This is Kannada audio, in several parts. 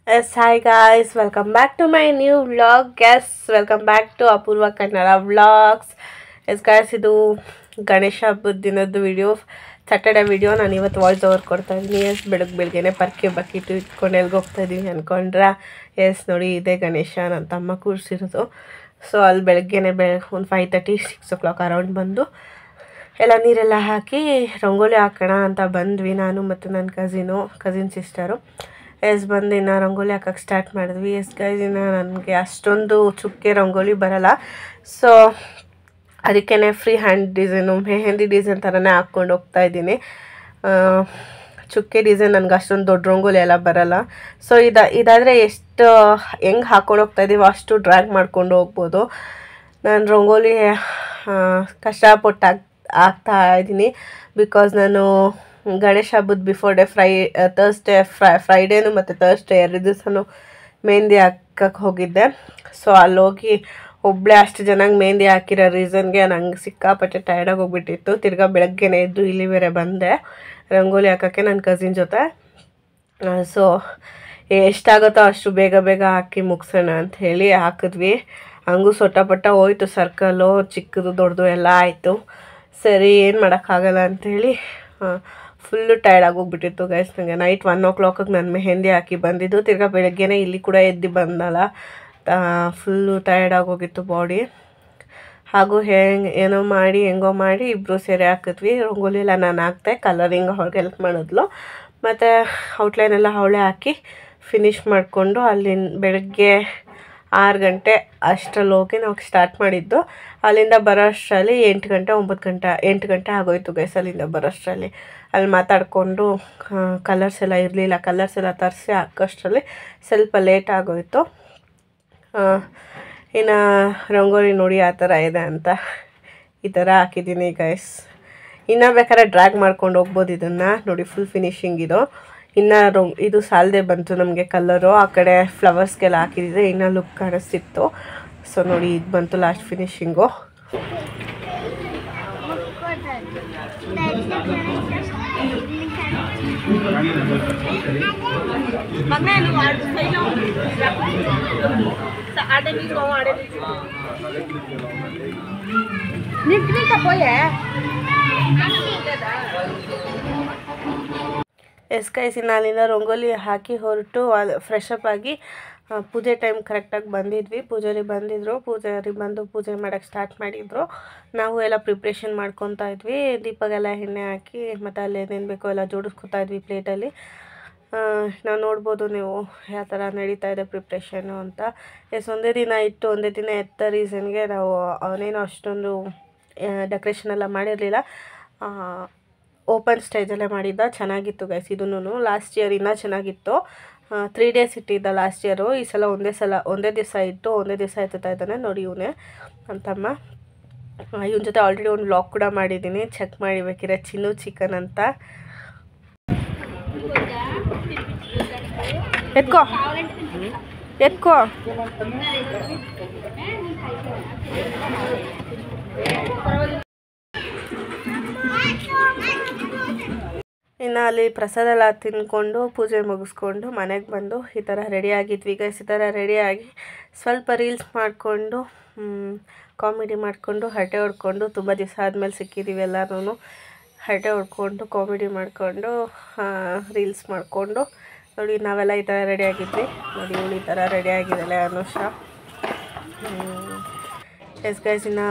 Yes, hi guys, welcome back to my new vlog. Yes, welcome back to Apurva Kannada Vlogs. Yes guys, ಇದು ಗಣೇಶ ಹಬ್ಬದ ದಿನದ ವಿಡಿಯೋ, ಸ್ಯಾಟರ್ಡೆ ವಿಡಿಯೋ. ನಾನು ಇವತ್ತು ವಾಯ್ಸ್ ಓವರ್ ಕೊಡ್ತಾ ಇದ್ದೀನಿ. ಎಸ್, ಬೆಳಗ್ಗೆನೆ ಪರ್ಕೆ ಬಕೆಟು ಇಟ್ಕೊಂಡು ಎಲ್ಗೆ ಹೋಗ್ತಾ ಇದ್ದೀವಿ ಅಂದ್ಕೊಂಡ್ರೆ, ಎಸ್ ನೋಡಿ, ಇದೇ ಗಣೇಶ ನನ್ನ ತಮ್ಮ ಕೂರಿಸಿರೋದು. ಸೊ ಅಲ್ಲಿ ಬೆಳಗ್ಗೆನೆ ಒಂದು 5:30 6 o'clock ಅರೌಂಡ್ ಬಂದು ಎಲ್ಲ ನೀರೆಲ್ಲ ಹಾಕಿ ರಂಗೋಲಿ ಹಾಕೋಣ ಅಂತ ಬಂದ್ವಿ, ನಾನು ಮತ್ತು ನನ್ನ ಕಸಿನ್ ಸಿಸ್ಟರು. ಎಸ್ ಬಂದು ಇನ್ನು ರಂಗೋಲಿ ಹಾಕೋಕ್ಕೆ ಸ್ಟಾರ್ಟ್ ಮಾಡಿದ್ವಿ. ಎಸ್ ಗೈಸ್, ಇನ್ನು ನನಗೆ ಅಷ್ಟೊಂದು ಚುಕ್ಕೆ ರಂಗೋಲಿ ಬರೋಲ್ಲ. ಸೊ ಅದಕ್ಕೇ free hand design, mehndi design ಥರನೇ ಹಾಕ್ಕೊಂಡು ಹೋಗ್ತಾಯಿದ್ದೀನಿ. ಚುಕ್ಕೆ ಡಿಸೈನ್ ನನಗೆ ಅಷ್ಟೊಂದು ದೊಡ್ಡ ರಂಗೋಲಿ ಎಲ್ಲ ಬರೋಲ್ಲ. ಸೊ ಇದಾದರೆ ಎಷ್ಟು ಹೆಂಗೆ ಹಾಕ್ಕೊಂಡು ಹೋಗ್ತಾಯಿದ್ದೀವೋ ಅಷ್ಟು ಡ್ರ್ಯಾಗ್ ಮಾಡ್ಕೊಂಡು ಹೋಗ್ಬೋದು. ನಾನು ರಂಗೋಲಿ ಕಷ್ಟಪಟ್ಟು ಹಾಕ್ತಾ ಇದ್ದೀನಿ. ಬಿಕಾಸ್ ನಾನು ಗಣೇಶ ಹಬ್ಬದ ಬಿಫೋರ್ ಡೇ ಫ್ರೈಡೇನು ಮತ್ತು ಥರ್ಸ್ಡೇ 2 ದಿವಸನೂ ಮೆಹಂದಿ ಹಾಕಕ್ಕೆ ಹೋಗಿದ್ದೆ. ಸೊ ಅಲ್ಲೋಗಿ ಒಬ್ಬಳೇ ಅಷ್ಟು ಚೆನ್ನಾಗಿ ಮೆಹಂದಿ ಹಾಕಿರೋ ರೀಸನ್ಗೆ ನಂಗೆ ಸಿಕ್ಕಾಪಟ್ಟೆ ಟೈರ್ಡಾಗಿ ಹೋಗ್ಬಿಟ್ಟಿತ್ತು. ತಿರ್ಗಾ ಬೆಳಗ್ಗೆನೇ ಎದ್ದು ಇಲ್ಲಿ ಬೇರೆ ಬಂದೆ ರಂಗೋಲಿ ಹಾಕೋಕ್ಕೆ ನನ್ನ ಕಸಿನ್ ಜೊತೆ. ಸೊ ಎಷ್ಟಾಗುತ್ತೋ ಅಷ್ಟು ಬೇಗ ಬೇಗ ಹಾಕಿ ಮುಗಿಸೋಣ ಅಂತ ಹೇಳಿ ಹಾಕಿದ್ವಿ. ಹಂಗೂ ಸೊಟ್ಟಪಟ್ಟ ಹೋಯ್ತು, ಸರ್ಕಲ್ಲು ಚಿಕ್ಕದು ದೊಡ್ಡದು ಎಲ್ಲ ಆಯಿತು. ಸರಿ, ಏನು ಮಾಡೋಕ್ಕಾಗಲ್ಲ ಅಂಥೇಳಿ ಫುಲ್ಲು ಟೈರ್ಡ್ ಆಗೋಗ್ಬಿಟ್ಟಿತ್ತು ಗೈಸ್. ನನಗೆ ನೈಟ್ 1 o'clock ನಾನು ಮೆಹಂದಿ ಹಾಕಿ ಬಂದಿದ್ದು. ತಿರ್ಗಾ ಬೆಳಗ್ಗೆನೇ ಇಲ್ಲಿ ಕೂಡ ಎದ್ದು ಬಂದಲ್ಲ, ಫುಲ್ಲು ಟೈರ್ಡ್ ಆಗೋಗಿತ್ತು ಬಾಡಿ. ಹಾಗೂ ಹೆಂಗೋ ಮಾಡಿ ಇಬ್ಬರು ಸೇರಿ ಹಾಕಿದ್ವಿ. ರಂಗೋಲಿ ಎಲ್ಲ ನಾನು ಹಾಕ್ತೆ, ಕಲರಿಂಗ್ ಅವ್ಳಿಗೆ ಹೆಲ್ಪ್ ಮಾಡಿದ್ಲು. ಮತ್ತು ಔಟ್ಲೈನೆಲ್ಲ ಅವಳೇ ಹಾಕಿ ಫಿನಿಷ್ ಮಾಡಿಕೊಂಡು ಅಲ್ಲಿಂದ ಬೆಳಗ್ಗೆ 6 ಗಂಟೆ ಅಷ್ಟರಲ್ಲಿ ಹೋಗಿ ನಾವು ಸ್ಟಾರ್ಟ್ ಮಾಡಿದ್ದು. ಅಲ್ಲಿಂದ ಬರೋ ಅಷ್ಟರಲ್ಲಿ 8 ಗಂಟೆ ಆಗೋಯ್ತು ಗೈಸ್. ಅಲ್ಲಿಂದ ಬರೋ ಅಷ್ಟರಲ್ಲಿ ಅಲ್ಲಿ ಮಾತಾಡಿಕೊಂಡು ಕಲರ್ಸ್ ಎಲ್ಲ ಇರಲಿಲ್ಲ, ಕಲರ್ಸ್ ಎಲ್ಲ ತರಿಸಿ ಹಾಕೋಷ್ಟರಲ್ಲಿ ಸ್ವಲ್ಪ ಲೇಟ್ ಆಗೋಯಿತು. ಇನ್ನು ರಂಗೋಲಿ ನೋಡಿ ಆ ಥರ ಇದೆ ಅಂತ ಈ ಥರ ಹಾಕಿದ್ದೀನಿ ಗೈಸ್. ಇನ್ನೂ ಬೇಕಾದ್ರೆ ಡ್ರ್ಯಾಗ್ ಮಾಡ್ಕೊಂಡು ಹೋಗ್ಬೋದು ಇದನ್ನು. ನೋಡಿ, ಫುಲ್ ಫಿನಿಶಿಂಗ್ ಇದು. ಇನ್ನು ಇದು ಸಾಲದೆ ಬಂತು ನಮಗೆ ಕಲರು. ಆ ಕಡೆ ಫ್ಲವರ್ಸ್ಗೆಲ್ಲ ಹಾಕಿದ್ರೆ ಇನ್ನೂ ಲುಕ್ ಕಾಣಿಸ್ತಿತ್ತು. ಸೊ ನೋಡಿ, ಇದು ಬಂತು ಲಾಸ್ಟ್ ಫಿನಿಶಿಂಗು. ಎಸ್ ಗೈಸ್, ಇನ್ನು ಅಲ್ಲಿಂದ ರಂಗೋಲಿ ಹಾಕಿ ಹೊರಟು ಫ್ರೆಶ್ ಅಪ್ ಆಗಿ ಪೂಜೆ ಟೈಮ್ ಕರೆಕ್ಟಾಗಿ ಬಂದಿದ್ವಿ. ಪೂಜಾರಿ ಬಂದು ಪೂಜೆ ಮಾಡೋಕ್ಕೆ ಸ್ಟಾರ್ಟ್ ಮಾಡಿದರು. ನಾವು ಎಲ್ಲ ಪ್ರಿಪ್ರೇಷನ್ ಮಾಡ್ಕೊತಾ ಇದ್ವಿ. ದೀಪಗೆಲ್ಲ ಎಣ್ಣೆ ಹಾಕಿ ಮತ್ತು ಅಲ್ಲಿ ಏನೇನು ಬೇಕೋ ಎಲ್ಲ ಜೋಡಿಸ್ಕೊತಾ ಇದ್ವಿ ಪ್ಲೇಟಲ್ಲಿ. ನಾವು ನೋಡ್ಬೋದು ನೀವು ಯಾವ ಥರ ನಡೀತಾ ಇದೆ ಪ್ರಿಪ್ರೇಷನ್ನು ಅಂತ. ಒಂದೇ ದಿನ ಎತ್ತ ರೀಸನ್ಗೆ ನಾವು ಅವನೇನು ಅಷ್ಟೊಂದು ಡೆಕೋರೇಷನ್ ಎಲ್ಲ ಮಾಡಿರಲಿಲ್ಲ. ಓಪನ್ ಸ್ಟೇಜಲ್ಲೇ ಮಾಡಿದ್ದ. ಚೆನ್ನಾಗಿತ್ತು ಗೈಸ್. ಇದೂ ಲಾಸ್ಟ್ ಇಯರ್ ಇನ್ನೂ ಚೆನ್ನಾಗಿತ್ತು. 3 days ಇಟ್ಟಿದ್ದ ಲಾಸ್ಟ್ ಇಯರು. ಈ ಸಲ ಒಂದೇ ದಿವಸ ಎತ್ತುತ್ತಾ ಇದ್ದಾನೆ. ನೋಡಿ, ಇವನೇ ನನ್ನ ತಮ್ಮ. ಇವನ ಜೊತೆ ಆಲ್ರೆಡಿ ಒಂದು ವ್ಲಾಗ್ ಕೂಡ ಮಾಡಿದ್ದೀನಿ, ಚೆಕ್ ಮಾಡಿ ಬೇಕಿದ್ರೆ, ಚಿನ್ನು ಚಿಕನ್ ಅಂತ. ಎತ್ಕೋ ಇನ್ನು ಅಲ್ಲಿ ಪ್ರಸಾದ ಎಲ್ಲ ತಿಂದ್ಕೊಂಡು ಪೂಜೆ ಮುಗಿಸ್ಕೊಂಡು ಮನೆಗೆ ಬಂದು ಈ ಥರ ರೆಡಿ ಆಗಿದ್ವಿ ಗೈಸ್. ಈ ಥರ ರೆಡಿಯಾಗಿ ಸ್ವಲ್ಪ ರೀಲ್ಸ್ ಮಾಡಿಕೊಂಡು ಕಾಮಿಡಿ ಮಾಡಿಕೊಂಡು ಹರಟೆ ಹೊಡ್ಕೊಂಡು, ತುಂಬ ದಿವಸ ಆದಮೇಲೆ ಸಿಕ್ಕಿದ್ದೀವಿ ಎಲ್ಲರೂ. ಹರಟೆ ಹೊಡ್ಕೊಂಡು ಕಾಮಿಡಿ ಮಾಡಿಕೊಂಡು ರೀಲ್ಸ್ ಮಾಡಿಕೊಂಡು ನೋಡಿ, ನಾವೆಲ್ಲ ಈ ಥರ ರೆಡಿಯಾಗಿದ್ವಿ. ನೋಡಿ, ಇವಳು ಈ ಥರ ರೆಡಿಯಾಗಿದ್ದಾಳೆ ಅನುಷಾ. ಎಸ್ ಗೈಸ್, ಇನ್ನು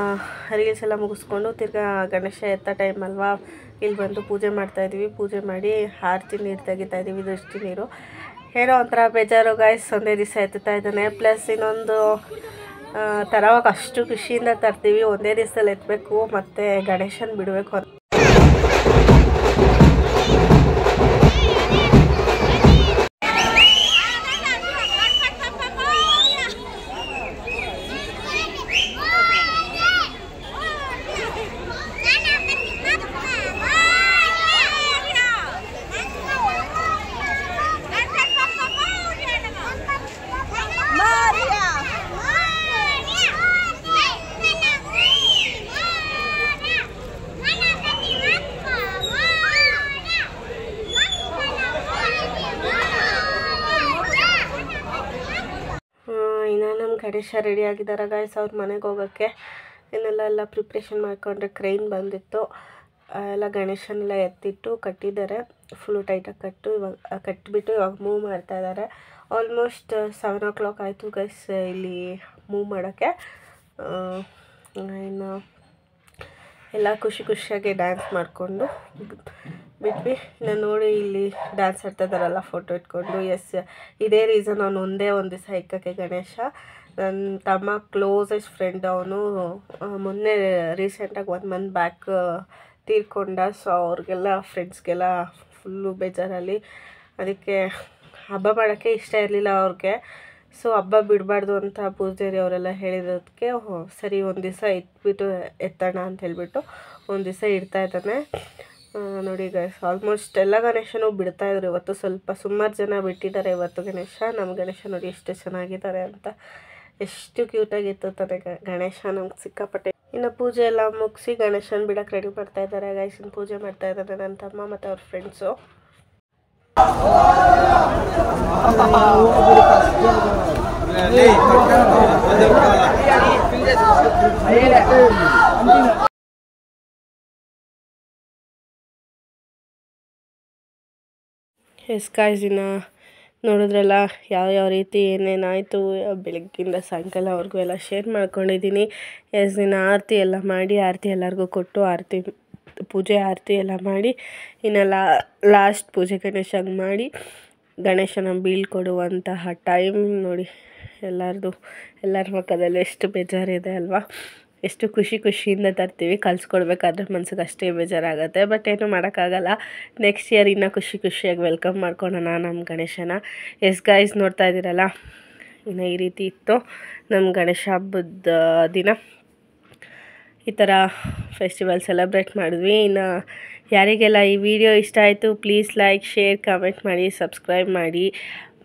ರೀಲ್ಸ್ ಎಲ್ಲ ಮುಗಿಸ್ಕೊಂಡು ತಿರ್ಗಾ ಗಣೇಶ ಎತ್ತ ಟೈಮ್ ಅಲ್ವಾ, ಇಲ್ಲಿ ಬಂದು ಪೂಜೆ ಮಾಡ್ತಾಯಿದ್ವಿ. ಪೂಜೆ ಮಾಡಿ ಆರತಿ ನೀರು ತೆಗಿತಾಯಿದ್ದೀವಿ, ದೃಷ್ಟಿ ನೀರು. ಏನೋ ಒಂಥರ ಬೇಜಾರು ಗೈಸ್, ಒಂದೇ ದಿವಸ ಎತ್ತುತ್ತಾ ಇದ್ದಾನೆ. ಪ್ಲಸ್ ಇನ್ನೊಂದು ತರವಾಗ ಅಷ್ಟು ಖುಷಿಯಿಂದ ತರ್ತೀವಿ, ಒಂದೇ ದಿವಸದಲ್ಲಿ ಎತ್ತಬೇಕು ಮತ್ತು ಗಣೇಶನ ಬಿಡಬೇಕು ಅಂತ. ಗಣೇಶ ರೆಡಿ ಆಗಿದ್ದಾರೆ ಗಾಯ್ಸ್ ಅವ್ರ ಮನೆಗೆ ಹೋಗೋಕ್ಕೆ. ಇನ್ನೆಲ್ಲ ಪ್ರಿಪ್ರೇಷನ್ ಮಾಡಿಕೊಂಡ್ರೆ ಕ್ರೈನ್ ಬಂದಿತ್ತು, ಎಲ್ಲ ಗಣೇಶನೆಲ್ಲ ಎತ್ತಿಟ್ಟು ಕಟ್ಟಿದ್ದಾರೆ. ಫುಲ್ಲು ಟೈಟಾಗಿ ಕಟ್ಟಿಬಿಟ್ಟು ಇವಾಗ ಮೂವ್ ಮಾಡ್ತಾ ಇದ್ದಾರೆ. ಆಲ್ಮೋಸ್ಟ್ 7 o'clock ಆಯಿತು ಗೈಸ್ ಇಲ್ಲಿ ಮೂವ್ ಮಾಡೋಕ್ಕೆ. ಇನ್ನು ಎಲ್ಲ ಖುಷಿಯಾಗಿ ಡ್ಯಾನ್ಸ್ ಮಾಡಿಕೊಂಡು ಬಿಟ್ವಿ. ನಾನು ನೋಡಿ ಇಲ್ಲಿ ಡ್ಯಾನ್ಸ್ ಆಡ್ತಾ ಇದ್ದಾರಲ್ಲ ಫೋಟೋ ಇಟ್ಕೊಂಡು. ಎಸ್, ಇದೇ ರೀಸನ್ ಅವನು ಒಂದೇ ಒಂದು ದಿವಸ ಇಕ್ಕಕ್ಕೆ ಗಣೇಶ. ನನ್ನ ತಮ್ಮ ಕ್ಲೋಸೆಸ್ಟ್ ಫ್ರೆಂಡ್ ಅವನು. ಮೊನ್ನೆ ರೀಸೆಂಟಾಗಿ 1 month ಬ್ಯಾಕ್ ತೀರ್ಕೊಂಡ. ಸೊ ಅವ್ರಿಗೆಲ್ಲ ಫ್ರೆಂಡ್ಸ್ಗೆಲ್ಲ ಫುಲ್ಲು ಬೇಜಾರಲ್ಲಿ. ಅದಕ್ಕೆ ಹಬ್ಬ ಮಾಡೋಕ್ಕೆ ಇಷ್ಟ ಇರಲಿಲ್ಲ ಅವ್ರಿಗೆ. ಸೊ ಹಬ್ಬ ಬಿಡಬಾರ್ದು ಅಂತ ಪೂಜಾರಿ ಅವರೆಲ್ಲ ಹೇಳಿರೋದಕ್ಕೆ ಸರಿ ಒಂದು ದಿವಸ ಇಟ್ಬಿಟ್ಟು ಎತ್ತೋಣ ಅಂತ ಹೇಳಿಬಿಟ್ಟು ಒಂದು ದಿವಸ ಇಡ್ತಾ ಇದ್ದಾನೆ. ನೋಡಿ ಗೈಸ್ ಆಲ್ಮೋಸ್ಟ್ ಎಲ್ಲ ಗಣೇಶನೂ ಬಿಡ್ತಾಯಿದ್ರು ಇವತ್ತು. ಸುಮಾರು ಜನ ಬಿಟ್ಟಿದ್ದಾರೆ ಇವತ್ತು ಗಣೇಶ. ನಮ್ಮ ಗಣೇಶ ನೋಡಿ ಎಷ್ಟು ಚೆನ್ನಾಗಿದ್ದಾರೆ ಅಂತ, ಎಷ್ಟು ಕ್ಯೂಟಾಗಿತ್ತು ತಾನೆ ಗಣೇಶ. ನಮ್ಗೆ ಸಿಕ್ಕಾಪಟ್ಟೆ. ಇನ್ನು ಪೂಜೆ ಎಲ್ಲ ಮುಗಿಸಿ ಗಣೇಶನ ಬಿಡಕ್ಕೆ ರೆಡಿ ಮಾಡ್ತಾ ಇದ್ದಾರೆ ಗೈಸಿನ. ಪೂಜೆ ಮಾಡ್ತಾ ಇದ್ದಾರೆ ನನ್ನ ತಮ್ಮ ಮತ್ತು ಅವ್ರ ಫ್ರೆಂಡ್ಸು. ಎಸ್ ಗಾಯ್ಸ್, ಇನ್ನು ನೋಡಿದ್ರಲ್ಲ ಯಾವ ರೀತಿ ಏನೇನಾಯಿತು ಬೆಳಗ್ಗಿಂದ ಸಾಯಂಕಾಲವರೆಗೂ ಎಲ್ಲ ಶೇರ್ ಮಾಡ್ಕೊಂಡಿದ್ದೀನಿ. ಎಸ್, ಇನ್ನು ಆರತಿ ಎಲ್ಲ ಮಾಡಿ ಆರತಿ ಎಲ್ಲರಿಗೂ ಕೊಟ್ಟು ಪೂಜೆ ಆರತಿ ಎಲ್ಲ ಮಾಡಿ ಇನ್ನೆಲ್ಲ ಲಾಸ್ಟ್ ಪೂಜೆ ಗಣೇಶಂಗೆ ಮಾಡಿ ಗಣೇಶನ ಬೀಳ್ಕೊಡುವಂತಹ ಟೈಮ್ ನೋಡಿ. ಎಲ್ಲರ ಮುಖದಲ್ಲಿ ಎಷ್ಟು ಬೇಜಾರಿದೆ ಅಲ್ವಾ. ಎಷ್ಟು ಖುಷಿಯಿಂದ ತರ್ತೀವಿ, ಕಲಿಸ್ಕೊಡ್ಬೇಕಾದ್ರೆ ಮನ್ಸಿಗೆ ಅಷ್ಟೇ ಬೇಜಾರಾಗುತ್ತೆ. ಬಟ್ ಏನೂ ಮಾಡೋಕ್ಕಾಗಲ್ಲ. ನೆಕ್ಸ್ಟ್ ಇಯರ್ ಇನ್ನೂ ಖುಷಿಯಾಗಿ ವೆಲ್ಕಮ್ ಮಾಡ್ಕೊಳ್ಳೋಣ ನಮ್ಮ ಗಣೇಶನ. ಎಸ್ ಗಾಯ್ಸ್, ನೋಡ್ತಾ ಇದ್ದೀರಲ್ಲ, ಇನ್ನು ಈ ರೀತಿ ಇತ್ತು ನಮ್ಮ ಗಣೇಶ ಹಬ್ಬದ ದಿನ. ಈ ಥರ ಫೆಸ್ಟಿವಲ್ ಸೆಲೆಬ್ರೇಟ್ ಮಾಡಿದ್ವಿ. ಇನ್ನು ಯಾರಿಗೆಲ್ಲ ಈ ವಿಡಿಯೋ ಇಷ್ಟ ಆಯಿತು ಪ್ಲೀಸ್ ಲೈಕ್, ಶೇರ್, ಕಮೆಂಟ್ ಮಾಡಿ, ಸಬ್ಸ್ಕ್ರೈಬ್ ಮಾಡಿ.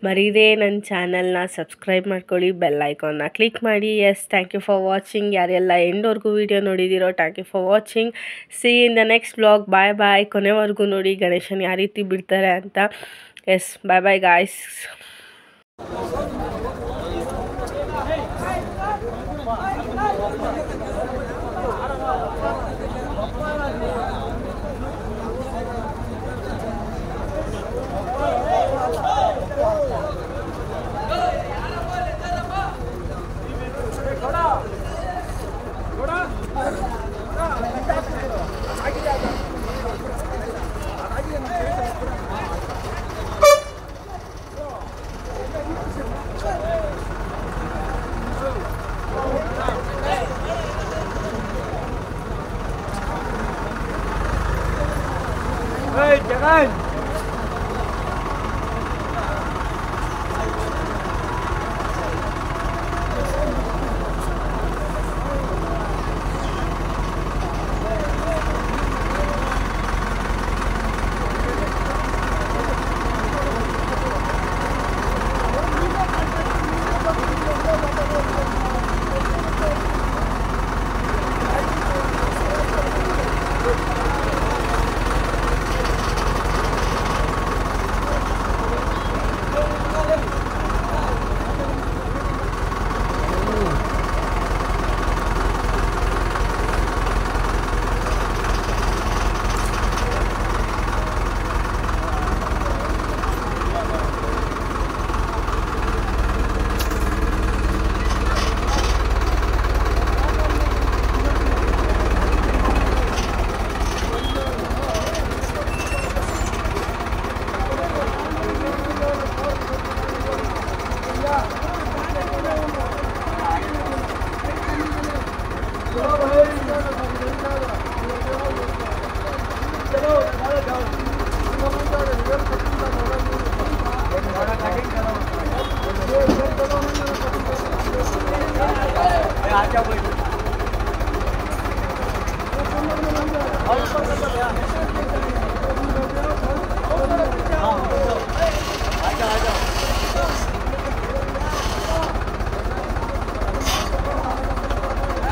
ಮರೀದೇ ನನ್ನ ಚಾನಲ್ನ ಸಬ್ಸ್ಕ್ರೈಬ್ ಮಾಡ್ಕೊಳ್ಳಿ, ಬೆಲ್ ಐಕಾನ್ನ ಕ್ಲಿಕ್ ಮಾಡಿ. Yes, thank you for watching. ಯಾರೆಲ್ಲ ಎಂಡ್ವರೆಗೂ ವಿಡಿಯೋ ನೋಡಿದ್ದೀರೋ thank you for watching. See in the next vlog. Bye. ಕೊನೆವರೆಗೂ ನೋಡಿ ಗಣೇಶನ್ ಯಾವ ರೀತಿ ಬಿಡ್ತಾರೆ ಅಂತ. Yes, bye guys. Hey, jangan!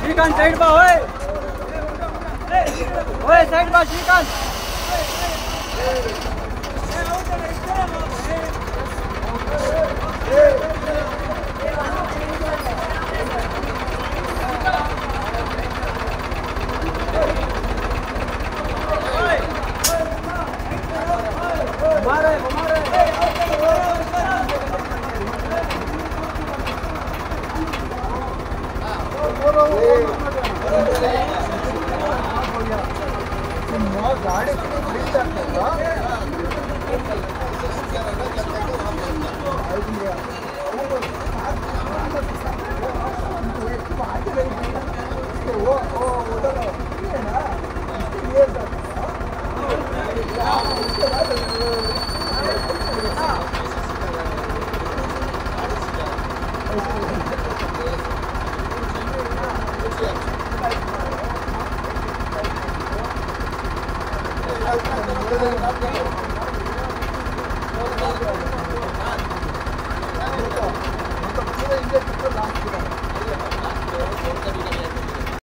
Shrikant side बा ओए साइड बा श्रीकांत